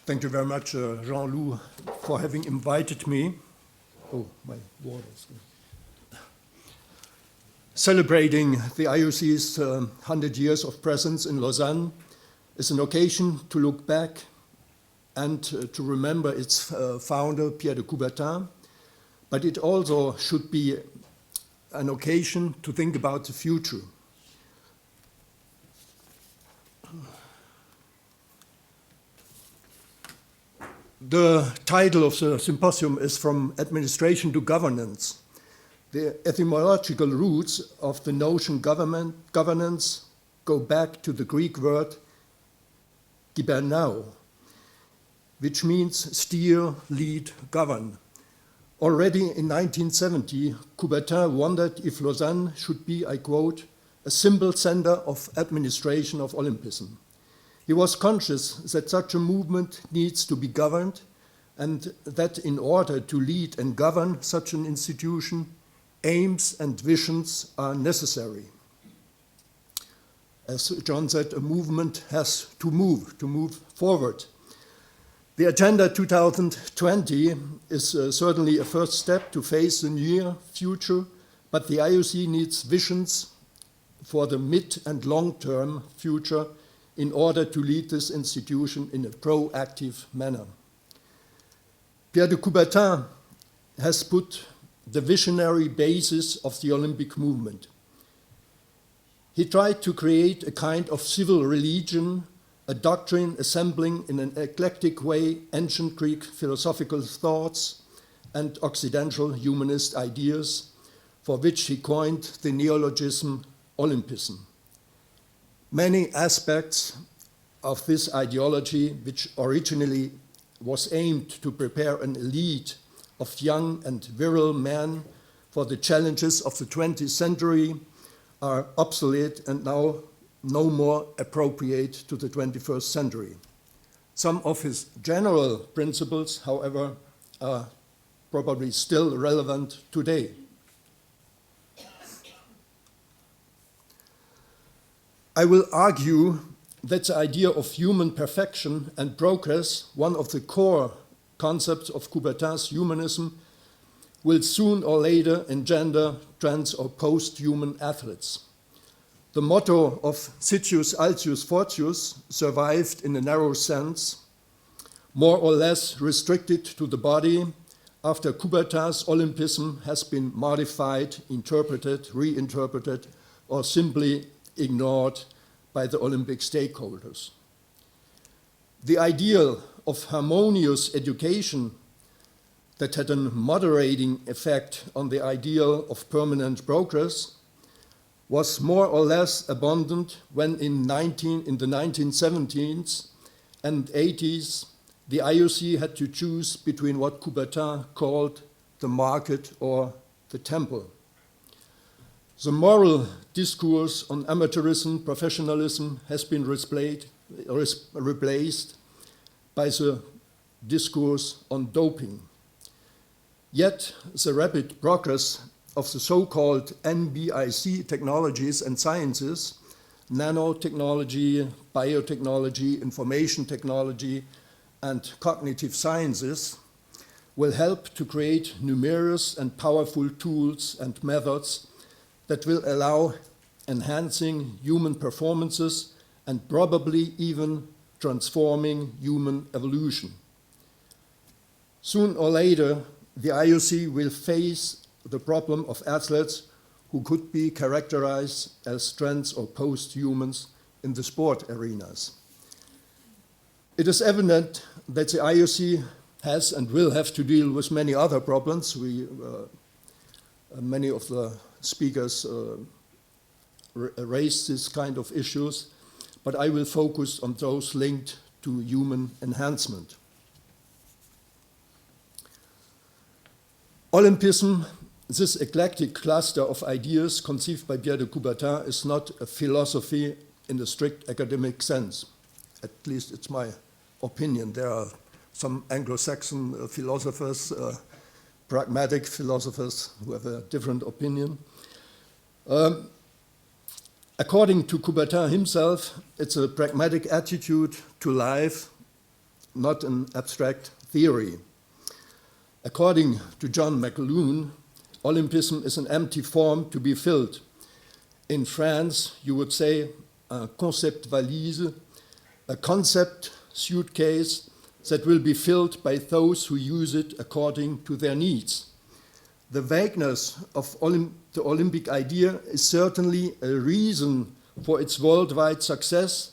Thank you very much, Jean-Loup, for having invited me. Oh, my water is good. Celebrating the IOC's 100 years of presence in Lausanne is an occasion to look back and to remember its founder, Pierre de Coubertin, but it also should be an occasion to think about the future. The title of the symposium is From Administration to Governance. The etymological roots of the notion governance go back to the Greek word gybernao, which means steer, lead, govern. Already in 1970, Coubertin wondered if Lausanne should be, I quote, a symbol center of administration of Olympism. He was conscious that such a movement needs to be governed and that in order to lead and govern such an institution, aims and visions are necessary. As John said, a movement has to move forward. The Agenda 2020 is certainly a first step to face the near future, but the IOC needs visions for the mid and long-term future in order to lead this institution in a proactive manner. Pierre de Coubertin has put the visionary basis of the Olympic movement. He tried to create a kind of civil religion, a doctrine assembling in an eclectic way ancient Greek philosophical thoughts and Occidental humanist ideas, for which he coined the neologism Olympism. Many aspects of this ideology, which originally was aimed to prepare an elite of young and virile men for the challenges of the 20th century, are obsolete and now no more appropriate to the 21st century. Some of his general principles, however, are probably still relevant today. I will argue that the idea of human perfection and progress, one of the core concepts of Coubertin's humanism, will soon or later engender trans or post-human athletes. The motto of Citius Altius Fortius survived in a narrow sense, more or less restricted to the body, after Coubertin's Olympism has been modified, interpreted, reinterpreted, or simply ignored by the Olympic stakeholders. The ideal of harmonious education that had a moderating effect on the ideal of permanent progress was more or less abundant when in the 1970s and 80s, the IOC had to choose between what Coubertin called the market or the temple. The moral discourse on amateurism, professionalism has been replaced by the discourse on doping. Yet the rapid progress of the so-called NBIC technologies and sciences, nanotechnology, biotechnology, information technology, and cognitive sciences, will help to create numerous and powerful tools and methods that will allow enhancing human performances and probably even transforming human evolution. Soon or later, the IOC will face the problem of athletes who could be characterized as trans or post-humans in the sport arenas. It is evident that the IOC has and will have to deal with many other problems. Many of the speakers raised this kind of issues, but I will focus on those linked to human enhancement. Olympism, this eclectic cluster of ideas conceived by Pierre de Coubertin, is not a philosophy in the strict academic sense. At least it's my opinion. There are some Anglo-Saxon philosophers, pragmatic philosophers who have a different opinion. According to Coubertin himself, it's a pragmatic attitude to life not an abstract theory. According to John McLuhan, Olympism is an empty form to be filled. In France, you would say un concept valise, a concept suitcase that will be filled by those who use it according to their needs. The vagueness of the Olympic idea is certainly a reason for its worldwide success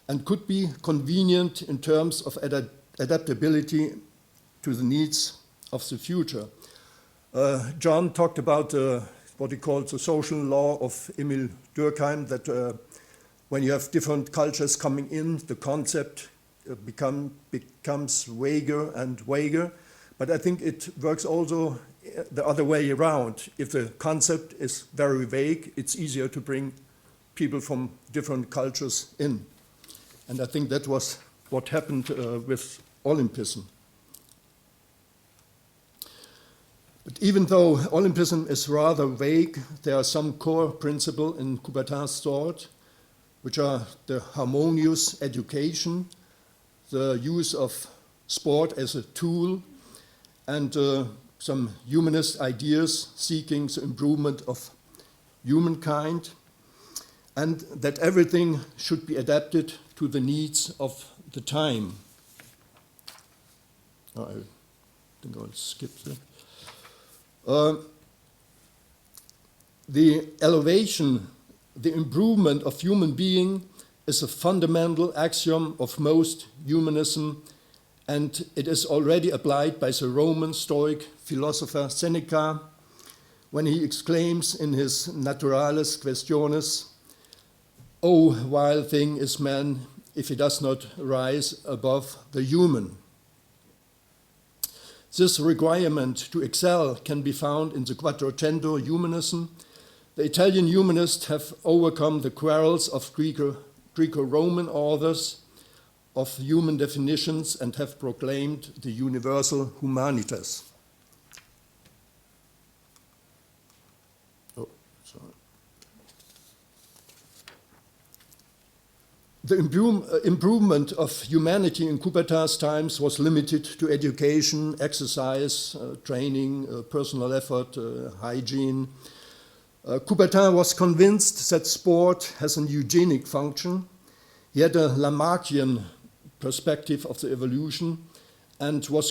and could be convenient in terms of adaptability to the needs of the future. John talked about what he called the social law of Emil Durkheim, that when you have different cultures coming in, the concept becomes vaguer and vaguer. But I think it works also the other way around. If the concept is very vague, it's easier to bring people from different cultures in. And I think that was what happened with Olympism. But even though Olympism is rather vague, there are some core principles in Coubertin's thought, which are the harmonious education, the use of sport as a tool, and some humanist ideas seeking the improvement of humankind, and that everything should be adapted to the needs of the time. I think I'll skip that. The elevation, the improvement of human being is a fundamental axiom of most humanism, and it is already applied by the Roman Stoic philosopher Seneca when he exclaims in his Naturalis Questiones, "Oh, vile thing is man if he does not rise above the human." This requirement to excel can be found in the Quattrocento humanism. The Italian humanists have overcome the quarrels of Greco-Roman authors of human definitions and have proclaimed the universal humanitas. The improvement of humanity in Coubertin's times was limited to education, exercise, training, personal effort, hygiene. Coubertin was convinced that sport has an eugenic function. He had a Lamarckian perspective of the evolution and was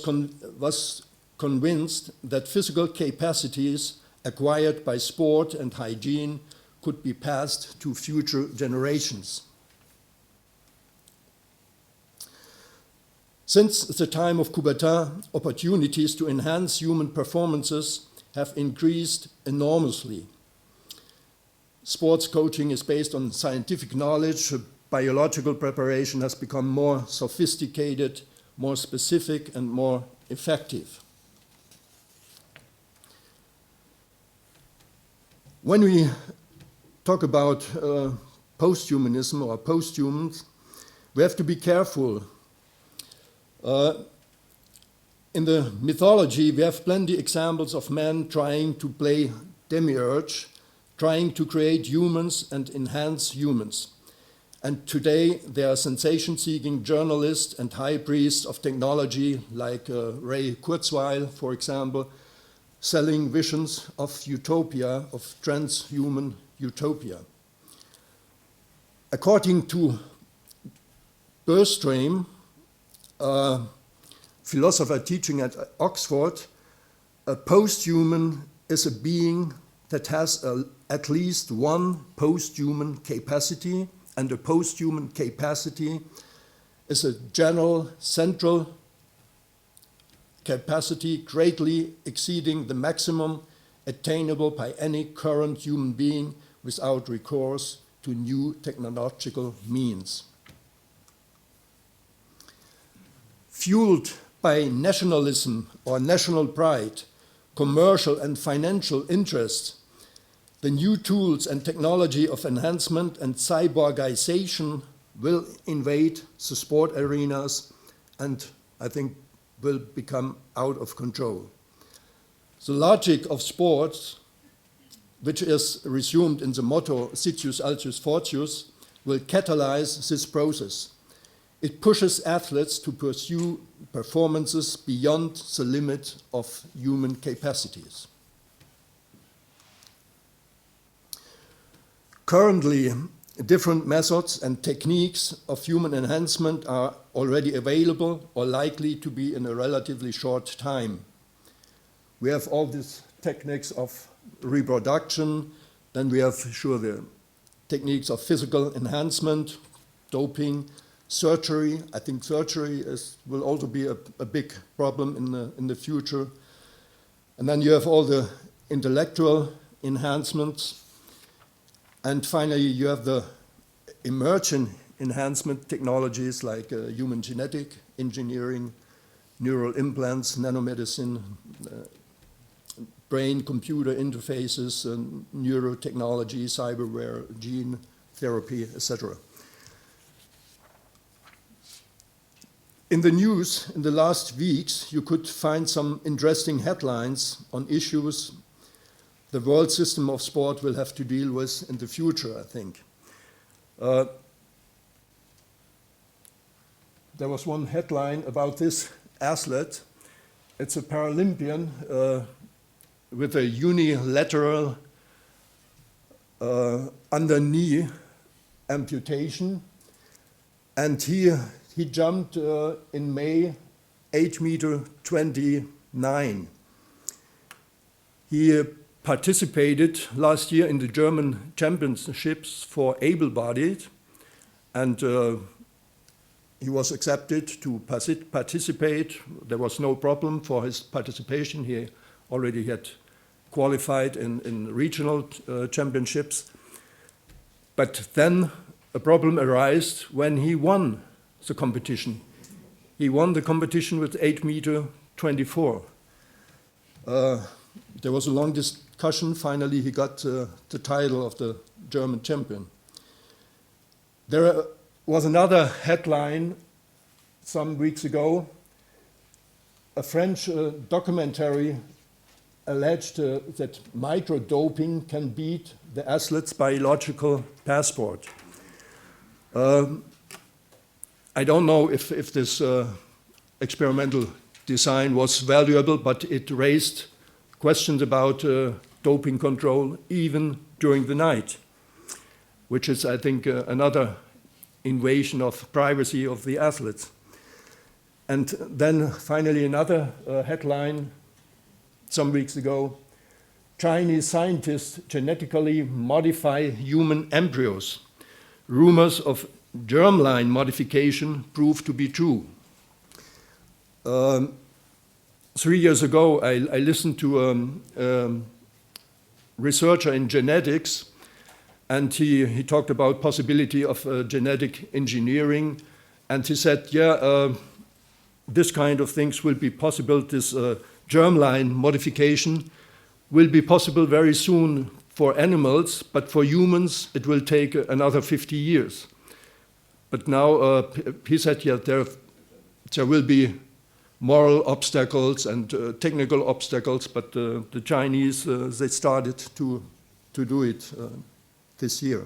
convinced that physical capacities acquired by sport and hygiene could be passed to future generations. Since the time of Coubertin, opportunities to enhance human performances have increased enormously. Sports coaching is based on scientific knowledge. Biological preparation has become more sophisticated, more specific, and more effective. When we talk about post-humanism or post-humans, we have to be careful. In the mythology, we have plenty examples of men trying to play demiurge, trying to create humans and enhance humans. And today, there are sensation-seeking journalists and high priests of technology, like Ray Kurzweil, for example, selling visions of utopia, of transhuman utopia. According to Bergström, a philosopher teaching at Oxford, a post-human is a being that has at least one post-human capacity, and a post-human capacity is a general, central capacity greatly exceeding the maximum attainable by any current human being without recourse to new technological means. Fueled by nationalism or national pride, commercial and financial interests, the new tools and technology of enhancement and cyborgization will invade the sport arenas and, I think, will become out of control. The logic of sports, which is resumed in the motto Situs Altius Fortius, will catalyze this process. It pushes athletes to pursue performances beyond the limit of human capacities. Currently, different methods and techniques of human enhancement are already available or likely to be in a relatively short time. We have all these techniques of reproduction, then we have, sure, the techniques of physical enhancement, doping, surgery. I think surgery will also be a big problem in the future. And then you have all the intellectual enhancements. And finally, you have the emerging enhancement technologies like human genetic engineering, neural implants, nanomedicine, brain-computer interfaces, neurotechnology, cyberware, gene therapy, etc. In the news in the last weeks, you could find some interesting headlines on issues the world system of sport will have to deal with in the future, I think. There was one headline about this athlete. It's a Paralympian with a unilateral under-knee amputation. And he jumped in May 8.29 m. He participated last year in the German championships for able-bodied, and he was accepted to participate. There was no problem for his participation. He already had qualified in regional championships. But then a problem arose when he won the competition. He won the competition with 8.24 m. There was a long discussion. Finally, he got the title of the German champion. There was another headline some weeks ago. A French documentary alleged that microdoping can beat the athlete's biological passport. I don't know if this experimental design was valuable, but it raised questions about doping control even during the night, which is, I think, another invasion of privacy of the athletes. And then finally another headline some weeks ago: Chinese scientists genetically modify human embryos. Rumors of germline modification prove to be true. 3 years ago, I listened to a researcher in genetics, and he talked about possibility of genetic engineering, and he said, this kind of things will be possible. This germline modification will be possible very soon for animals, but for humans it will take another 50 years. But now he said, there will be moral obstacles and technical obstacles, but the Chinese, they started to do it this year.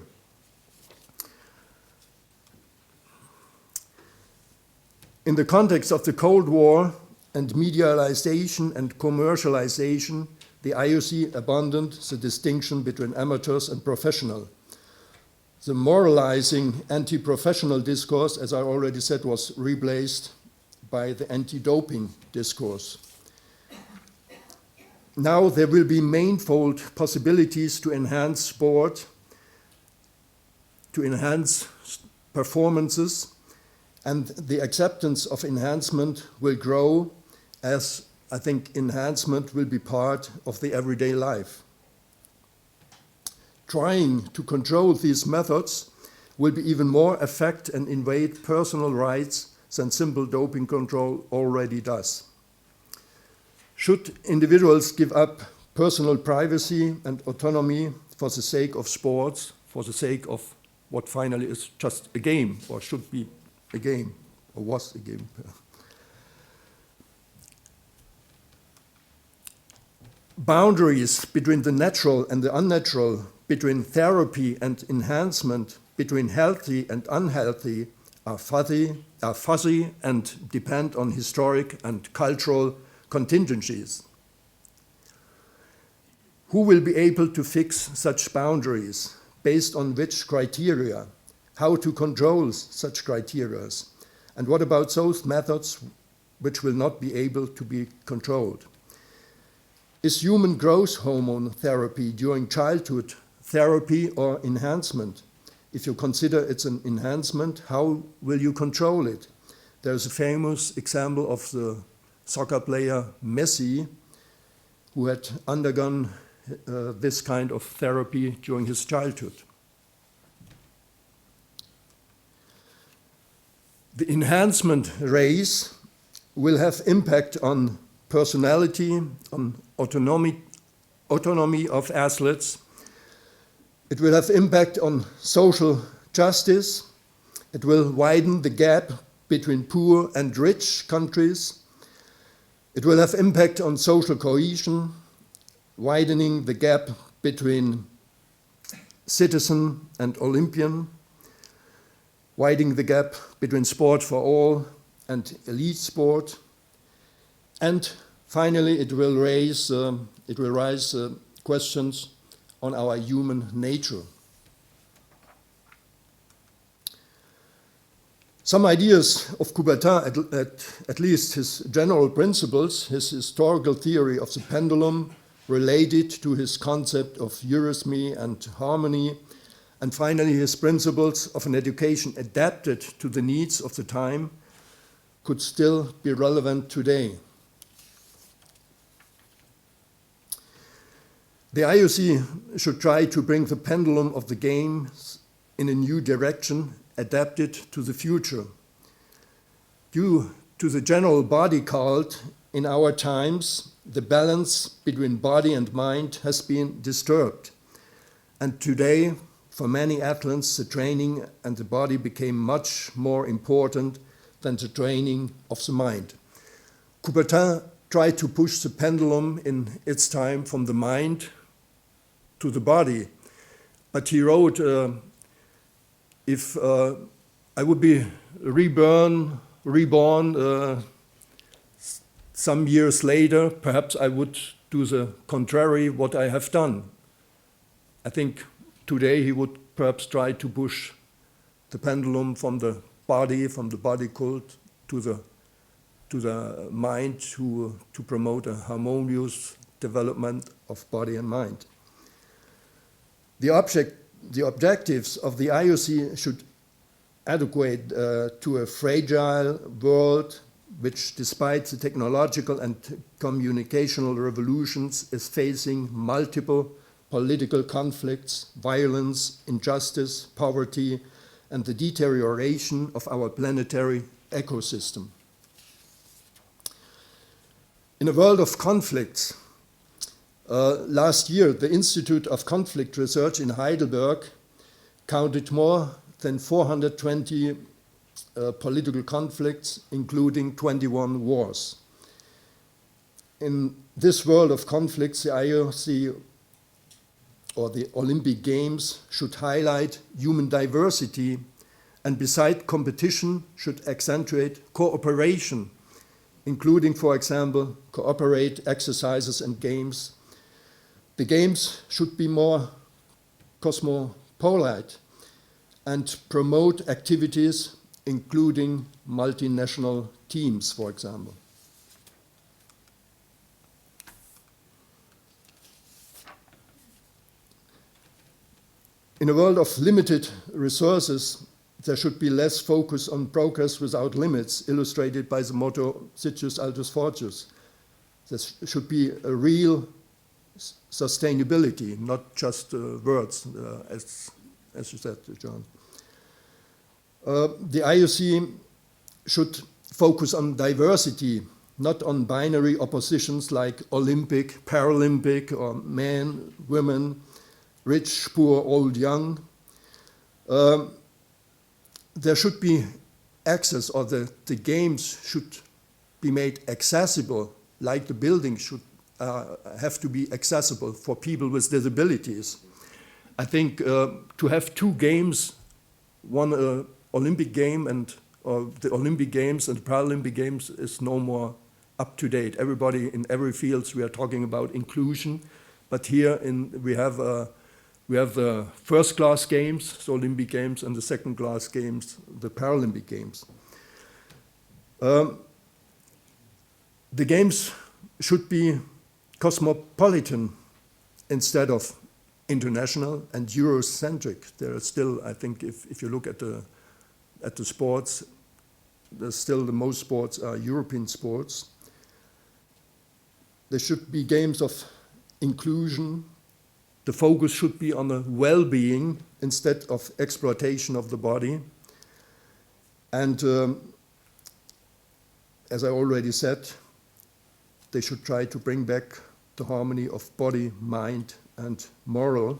In the context of the Cold War and medialization and commercialization, the IOC abandoned the distinction between amateurs and professional. The moralizing anti-professional discourse, as I already said, was replaced by the anti-doping discourse. Now there will be manifold possibilities to enhance sport, to enhance performances, and the acceptance of enhancement will grow as I think enhancement will be part of the everyday life. Trying to control these methods will be even more affect and invade personal rights than simple doping control already does. Should individuals give up personal privacy and autonomy for the sake of sports, for the sake of what finally is just a game, or should be a game, or was a game? Boundaries between the natural and the unnatural, between therapy and enhancement, between healthy and unhealthy, are fuzzy are fuzzy and depend on historic and cultural contingencies. Who will be able to fix such boundaries? Based on which criteria? How to control such criteria? And what about those methods which will not be able to be controlled? Is human growth hormone therapy during childhood therapy or enhancement? If you consider it's an enhancement, how will you control it? There's a famous example of the soccer player Messi, who had undergone this kind of therapy during his childhood. The enhancement race will have impact on personality, on autonomy of athletes. It will have impact on social justice. It will widen the gap between poor and rich countries. It will have impact on social cohesion, widening the gap between citizen and Olympian, widening the gap between sport for all and elite sport, and finally it will raise questions on our human nature. Some ideas of Coubertin, at least his general principles, his historical theory of the pendulum, related to his concept of eurythmy and harmony, and finally his principles of an education adapted to the needs of the time, could still be relevant today. The IOC should try to bring the pendulum of the games in a new direction, adapted to the future. Due to the general body cult in our times, the balance between body and mind has been disturbed. And today, for many athletes, the training and the body became much more important than the training of the mind. Coubertin tried to push the pendulum in its time from the mind to the body. But he wrote, if I would be reborn some years later, perhaps I would do the contrary what I have done. I think today he would perhaps try to push the pendulum from the body cult, to the mind, to promote a harmonious development of body and mind. The objectives of the IOC should adequate to a fragile world which, despite the technological and communicational revolutions, is facing multiple political conflicts, violence, injustice, poverty, and the deterioration of our planetary ecosystem. In a world of conflicts, last year, the Institute of Conflict Research in Heidelberg counted more than 420 political conflicts, including 21 wars. In this world of conflicts, the IOC or the Olympic Games should highlight human diversity and, beside competition, should accentuate cooperation, including, for example, cooperate exercises and games. The games should be more cosmopolite and promote activities including multinational teams, for example. In a world of limited resources, there should be less focus on progress without limits, illustrated by the motto Situs Altus Fortius. There should be a real sustainability, not just words, as you said, John. The IOC should focus on diversity, not on binary oppositions like Olympic, Paralympic, or men, women, rich, poor, old, young. There should be access, or the games should be made accessible, like the buildings should have to be accessible for people with disabilities. I think to have two games, one Olympic game and or the Olympic Games and the Paralympic Games is no more up to date. Everybody in every field, we are talking about inclusion, but here we have the first class games, the Olympic Games, and the second class games, the Paralympic Games. The games should be cosmopolitan instead of international and Eurocentric. There are still, I think, if you look at the sports, there's still the most sports are European sports. There should be games of inclusion. The focus should be on the well-being instead of exploitation of the body. And as I already said, they should try to bring back the harmony of body, mind, and moral.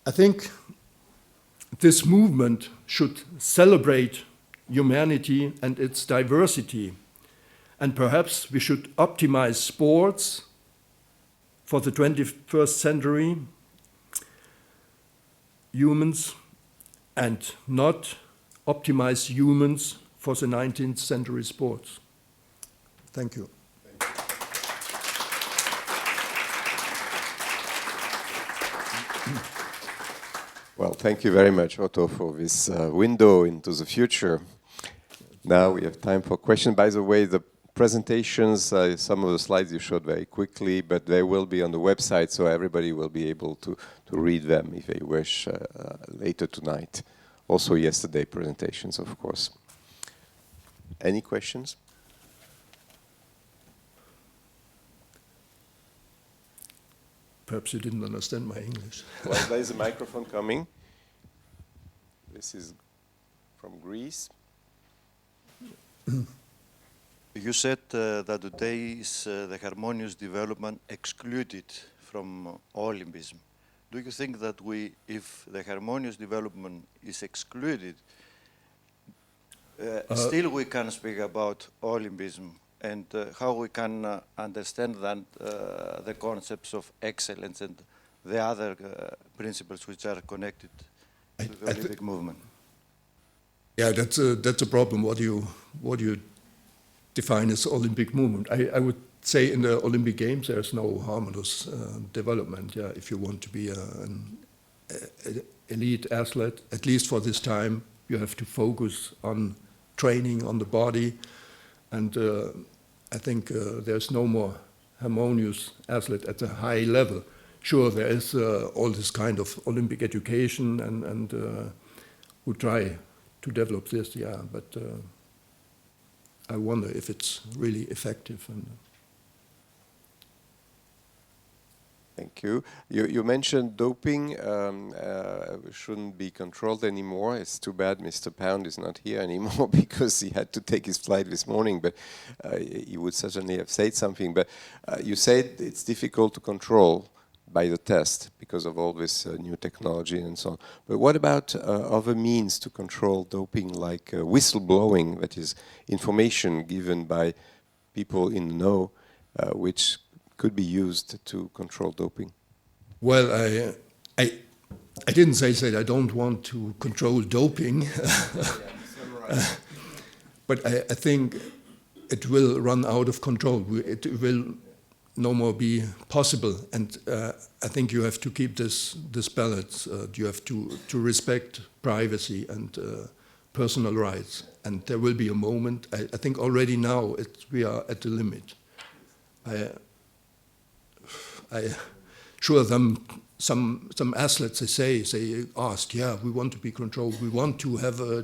I think this movement should celebrate humanity and its diversity. And perhaps we should optimize sports for the 21st century humans and not optimize humans for the 19th century sports. Thank you. Well, thank you very much, Otto, for this window into the future. Now we have time for questions. By the way, the presentations, some of the slides you showed very quickly, but they will be on the website, so everybody will be able to read them if they wish later tonight. Also yesterday presentations, of course. Any questions? Perhaps you didn't understand my English. Well, there is a microphone coming. This is from Greece. You said that today is the harmonious development excluded from Olympism. Do you think that if the harmonious development is excluded, still we can speak about Olympism and how we can understand that the concepts of excellence and the other principles which are connected to the Olympic movement? Yeah, that's a problem. What do you define as Olympic movement? I would say in the Olympic Games there's no harmonious development. Yeah, if you want to be an elite athlete, at least for this time, you have to focus on training on the body, and I think there's no more harmonious athlete at a high level. Sure, there is all this kind of Olympic education and who try to develop this, yeah, but I wonder if it's really effective. Thank you. You mentioned doping shouldn't be controlled anymore. It's too bad Mr. Pound is not here anymore because he had to take his flight this morning, but he would certainly have said something. But you said it's difficult to control by the test because of all this new technology and so on. But what about other means to control doping, like whistleblowing, that is information given by people in the know, which could be used to control doping? Well, I didn't say that I don't want to control doping, but I think it will run out of control. It will no more be possible, and I think you have to keep this balance. You have to respect privacy and personal rights, and there will be a moment. I think already now we are at the limit. Sure, some athletes they asked, yeah, we want to be controlled. We want to have a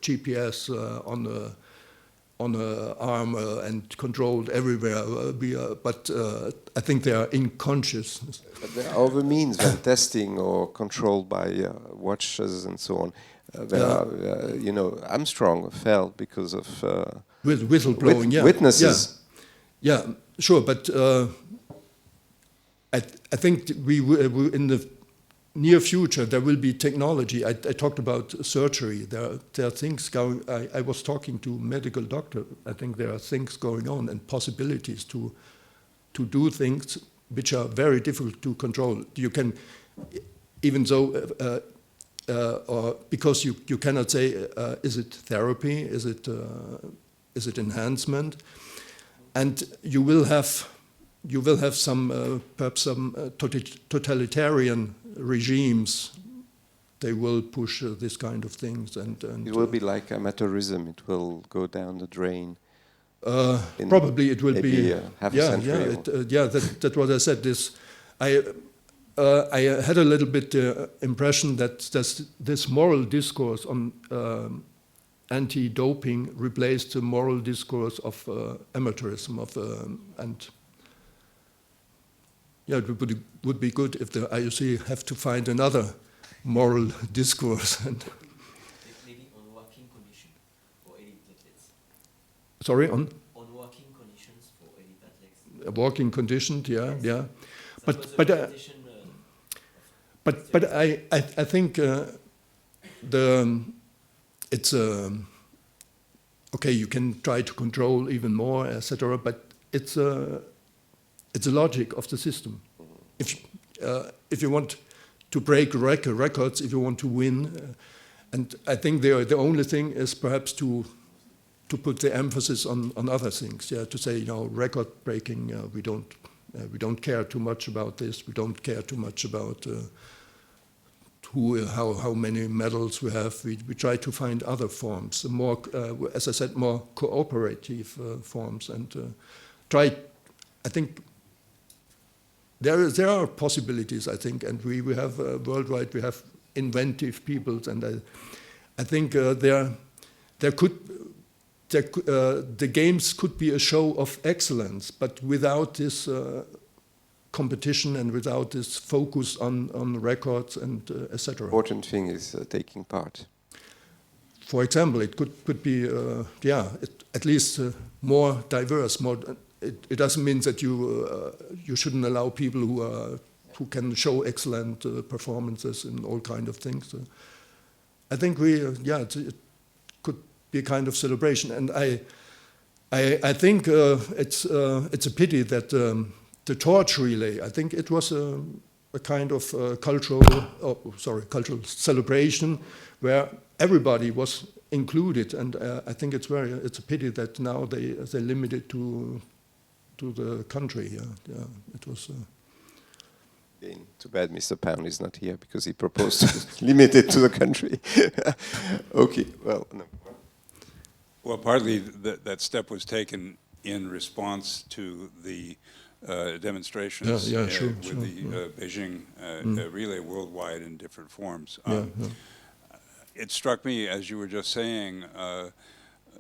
GPS on a arm and controlled everywhere. But I think they are unconscious. But there are other means than testing or controlled by watches and so on. Armstrong fell because of whistleblowing. Witnesses. Yeah, sure, but I think we in the near future there will be technology. I talked about surgery. There are things going. I was talking to a medical doctor. I think there are things going on and possibilities to do things which are very difficult to control. You can, even though or because you cannot say, is it therapy, is it enhancement, and you will have some perhaps some totalitarian regimes. They will push this kind of things, and it will be like amateurism. It will go down the drain. Probably it will be half a century. That's what I said. I had a little bit impression that this moral discourse on anti-doping replaced the moral discourse of amateurism and it would be good if the IOC have to find another moral discourse. And maybe on working conditions for elite athletes. Sorry, on working conditions for elite athletes. Working conditions, yeah, yeah. But But I think it's okay. You can try to control even more, etc. But it's a logic of the system. If you want to break records, if you want to win, and I think the only thing is perhaps to put the emphasis on other things. Yeah, to say record breaking. We don't care too much about this. We don't care too much about how many medals we have. We try to find other forms, more, as I said, more cooperative forms, and try. I think there are possibilities. I think, and we have worldwide. We have inventive peoples, and I think the games could be a show of excellence, but without this competition and without this focus on records and etc. Important thing is taking part. For example, it could be at least more diverse. It doesn't mean that you shouldn't allow people who can show excellent performances in all kind of things. I think it could be a kind of celebration, and I think it's a pity that the torch relay. I think it was a kind of cultural celebration where everybody was included, and I think it's a pity that now they limit it to the country. Yeah, it was. Again, too bad Mr. Pound is not here because he proposed to limit it to the country. Okay, well, no. Well, partly that step was taken in response to the demonstrations with the Beijing relay worldwide in different forms. It struck me, as you were just saying,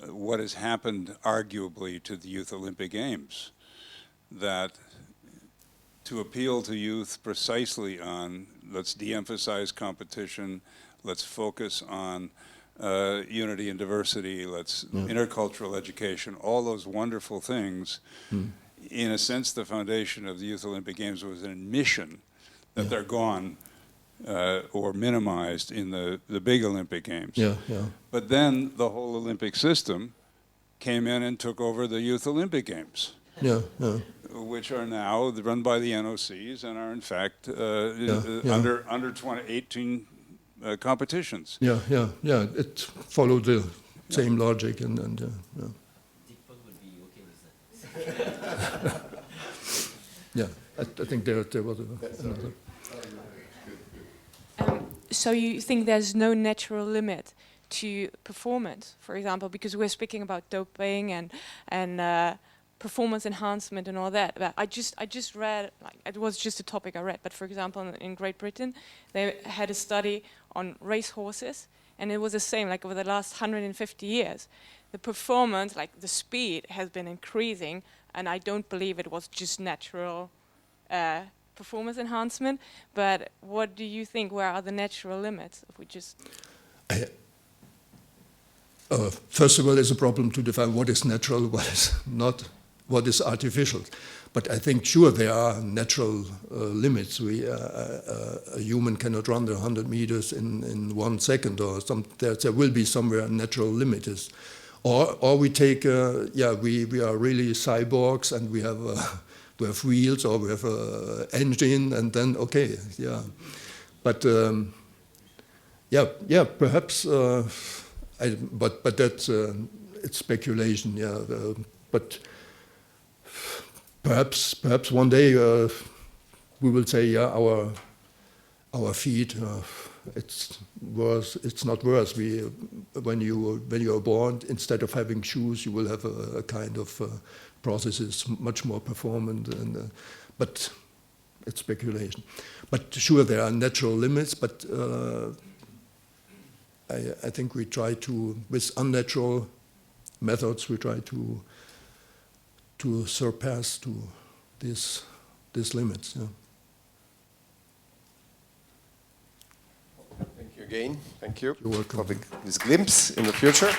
what has happened arguably to the Youth Olympic Games, that to appeal to youth precisely on let's de-emphasize competition, let's focus on unity and diversity, let's intercultural education, all those wonderful things. In a sense, the foundation of the Youth Olympic Games was an admission that they're gone or minimized in the big Olympic Games. But then the whole Olympic system came in and took over the Youth Olympic Games. Which are now run by the NOCs and are in fact under 18 competitions. It followed the same logic and TikTok would be okay with that. I think there was another. So you think there's no natural limit to performance, for example, because we're speaking about doping and performance enhancement and all that. But I just read, like, it was just a topic I read, but for example, in Great Britain, they had a study on race horses, and it was the same, like over the last 150 years. The performance, like the speed, has been increasing, and I don't believe it was just natural performance enhancement. But what do you think, where are the natural limits? If we just... First of all, it's a problem to define what is natural, what is not, what is artificial. But I think, sure, there are natural limits. A human cannot run the 100 meters in 1 second, or there will be somewhere a natural limit is. Or we take, we are really cyborgs, and we have wheels, or we have an engine, and then, okay, yeah. But yeah, perhaps. But that's it's speculation. Yeah, but perhaps one day we will say, yeah, our feet. It's worse. It's not worse. When you are born, instead of having shoes, you will have a kind of processes much more performant. But it's speculation. But sure, there are natural limits. But I think we try to, with unnatural methods, we try to surpass to these limits. Yeah. Thank you again. Thank you You're welcome. for this glimpse in the future.